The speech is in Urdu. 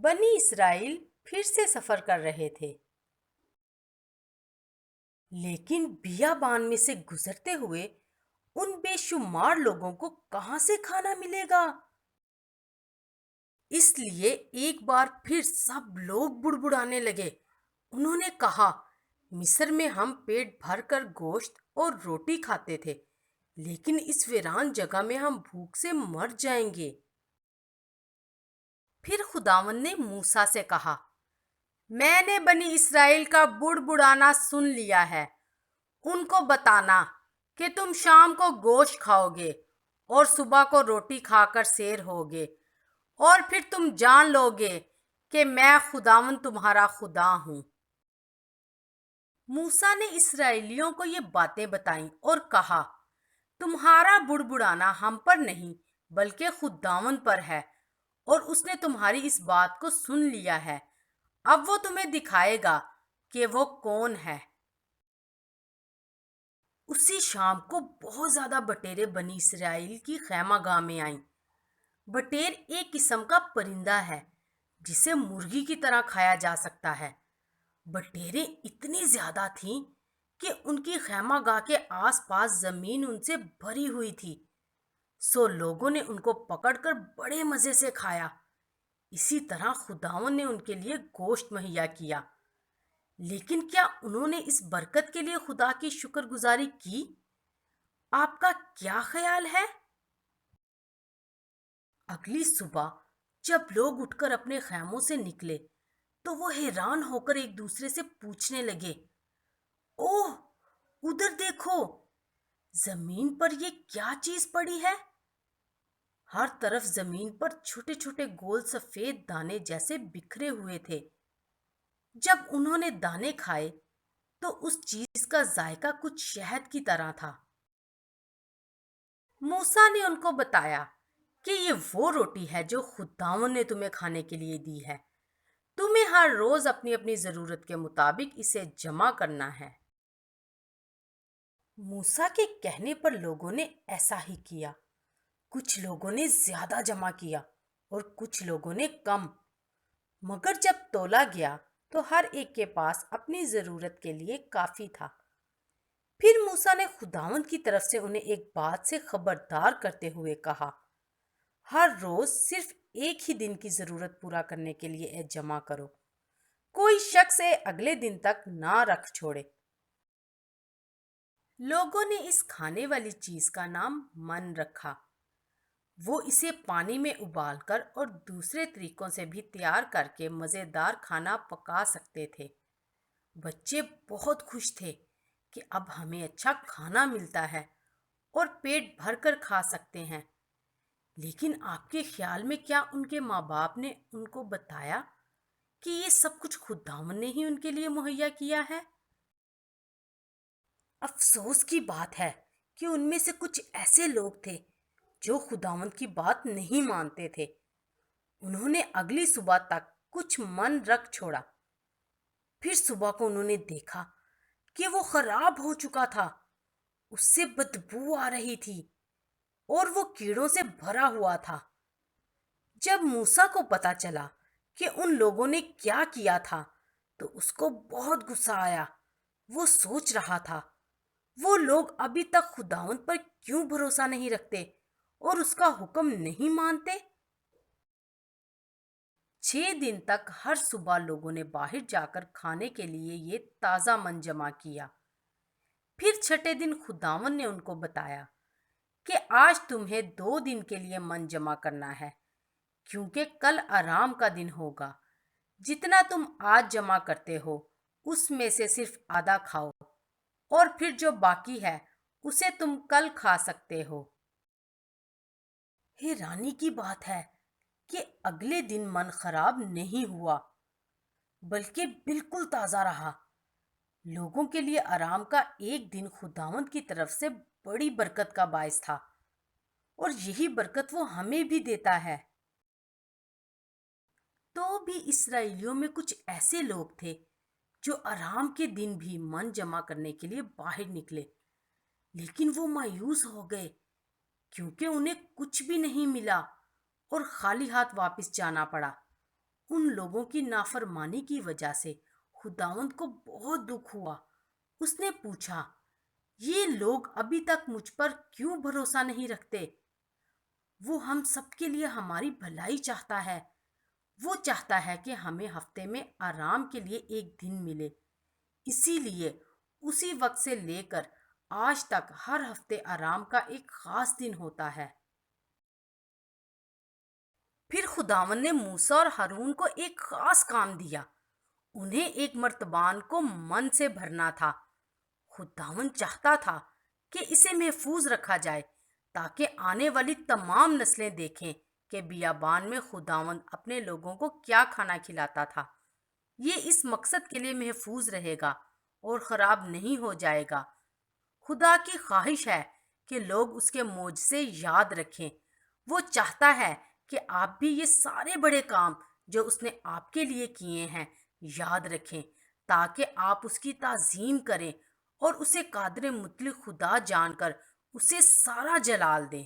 بنی اسرائیل پھر سے سفر کر رہے تھے، لیکن بیابان میں سے گزرتے ہوئے ان بے شمار لوگوں کو کہاں سے کھانا ملے گا؟ اس لیے ایک بار پھر سب لوگ بڑبڑانے لگے۔ انہوں نے کہا، مصر میں ہم پیٹ بھر کر گوشت اور روٹی کھاتے تھے، لیکن اس ویران جگہ میں ہم بھوک سے مر جائیں گے۔ پھر خداوند نے موسیٰ سے کہا، میں نے بنی اسرائیل کا بڑبڑانا سن لیا ہے۔ ان کو بتانا کہ تم شام کو گوشت کھاؤ گے اور صبح کو روٹی کھا کر سیر ہوگے، اور پھر تم جان لو گے کہ میں خداوند تمہارا خدا ہوں۔ موسیٰ نے اسرائیلیوں کو یہ باتیں بتائیں اور کہا، تمہارا بڑبڑانا ہم پر نہیں بلکہ خداوند پر ہے، اور اس نے تمہاری اس بات کو سن لیا ہے۔ اب وہ تمہیں دکھائے گا کہ وہ کون ہے۔ اسی شام کو بہت زیادہ بٹیریں بنی اسرائیل کی خیمہ گاہ میں آئیں۔ بٹیر ایک قسم کا پرندہ ہے جسے مرغی کی طرح کھایا جا سکتا ہے۔ بٹیریں اتنی زیادہ تھیں کہ ان کی خیمہ گاہ کے آس پاس زمین ان سے بھری ہوئی تھی، سو لوگوں نے ان کو پکڑ کر بڑے مزے سے کھایا۔ اسی طرح خداوند نے ان کے لیے گوشت مہیا کیا۔ لیکن کیا انہوں نے اس برکت کے لیے خدا کی شکر گزاری کی؟ آپ کا کیا خیال ہے؟ اگلی صبح جب لوگ اٹھ کر اپنے خیموں سے نکلے تو وہ حیران ہو کر ایک دوسرے سے پوچھنے لگے، اوہ، ادھر دیکھو، زمین پر یہ کیا چیز پڑی ہے؟ ہر طرف زمین پر چھوٹے چھوٹے گول سفید دانے جیسے بکھرے ہوئے تھے۔ جب انہوں نے دانے کھائے تو اس چیز کا ذائقہ کچھ شہد کی طرح تھا۔ موسیٰ نے ان کو بتایا کہ یہ وہ روٹی ہے جو خداوند نے تمہیں کھانے کے لیے دی ہے۔ تمہیں ہر روز اپنی اپنی ضرورت کے مطابق اسے جمع کرنا ہے۔ موسیٰ کے کہنے پر لوگوں نے ایسا ہی کیا۔ کچھ لوگوں نے زیادہ جمع کیا اور کچھ لوگوں نے کم، مگر جب تولا گیا تو ہر ایک کے پاس اپنی ضرورت کے لیے کافی تھا۔ پھر موسیٰ نے خداوند کی طرف سے انہیں ایک بات سے خبردار کرتے ہوئے کہا، ہر روز صرف ایک ہی دن کی ضرورت پورا کرنے کے لیے جمع کرو، کوئی شخص اگلے دن تک نہ رکھ چھوڑے۔ لوگوں نے اس کھانے والی چیز کا نام من رکھا۔ وہ اسے پانی میں ابال کر اور دوسرے طریقوں سے بھی تیار کر کے مزیدار کھانا پکا سکتے تھے۔ بچے بہت خوش تھے کہ اب ہمیں اچھا کھانا ملتا ہے اور پیٹ بھر کر کھا سکتے ہیں۔ لیکن آپ کے خیال میں کیا ان کے ماں باپ نے ان کو بتایا کہ یہ سب کچھ خداوند نے ہی ان کے لیے مہیا کیا ہے؟ افسوس کی بات ہے کہ ان میں سے کچھ ایسے لوگ تھے جو خداوند کی بات نہیں مانتے تھے۔ انہوں نے اگلی صبح تک کچھ من رکھ چھوڑا۔ پھر صبح کو انہوں نے دیکھا کہ وہ خراب ہو چکا تھا، اس سے بدبو آ رہی تھی اور وہ کیڑوں سے بھرا ہوا تھا۔ جب موسیٰ کو پتا چلا کہ ان لوگوں نے کیا کیا تھا تو اس کو بہت غصہ آیا۔ وہ سوچ رہا تھا، وہ لوگ ابھی تک خداوند پر کیوں بھروسہ نہیں رکھتے اور اس کا حکم نہیں مانتے؟ 6 دن تک ہر صبح لوگوں نے باہر جا کر کھانے کے لیے یہ تازہ من جمع کیا۔ پھر چھٹے دن خداوند نے ان کو بتایا کہ آج تمہیں 2 دن کے لیے من جمع کرنا ہے، کیونکہ کل آرام کا دن ہوگا۔ جتنا تم آج جمع کرتے ہو اس میں سے صرف آدھا کھاؤ، اور پھر جو باقی ہے اسے تم کل کھا سکتے ہو۔ حیرانی کی بات ہے کہ اگلے دن من خراب نہیں ہوا بلکہ بالکل تازہ رہا۔ لوگوں کے لیے آرام کا ایک دن خداوند کی طرف سے بڑی برکت کا باعث تھا، اور یہی برکت وہ ہمیں بھی دیتا ہے۔ تو بھی اسرائیلیوں میں کچھ ایسے لوگ تھے جو آرام کے دن بھی من جمع کرنے کے لیے باہر نکلے، لیکن وہ مایوس ہو گئے کیونکہ انہیں کچھ بھی نہیں ملا اور خالی ہاتھ واپس جانا پڑا۔ ان لوگوں کی نافرمانی کی وجہ سے خداوند کو بہت دکھ ہوا۔ اس نے پوچھا، یہ لوگ ابھی تک مجھ پر کیوں بھروسہ نہیں رکھتے؟ وہ ہم سب کے لیے ہماری بھلائی چاہتا ہے۔ وہ چاہتا ہے کہ ہمیں ہفتے میں آرام کے لیے ایک دن ملے۔ اسی لیے اسی وقت سے لے کر آج تک ہر ہفتے آرام کا ایک خاص دن ہوتا ہے۔ پھر خداوند نے موسیٰ اور ہارون کو ایک خاص کام دیا۔ انہیں ایک مرتبان کو من سے بھرنا تھا۔ خداوند چاہتا تھا کہ اسے محفوظ رکھا جائے تاکہ آنے والی تمام نسلیں دیکھیں کہ بیابان میں خداوند اپنے لوگوں کو کیا کھانا کھلاتا تھا۔ یہ اس مقصد کے لیے محفوظ رہے گا اور خراب نہیں ہو جائے گا۔ خدا کی خواہش ہے کہ لوگ اس کے معجزے یاد رکھیں۔ وہ چاہتا ہے کہ آپ بھی یہ سارے بڑے کام جو اس نے آپ کے لیے کیے ہیں یاد رکھیں، تاکہ آپ اس کی تعظیم کریں اور اسے قادر مطلق خدا جان کر اسے سارا جلال دیں۔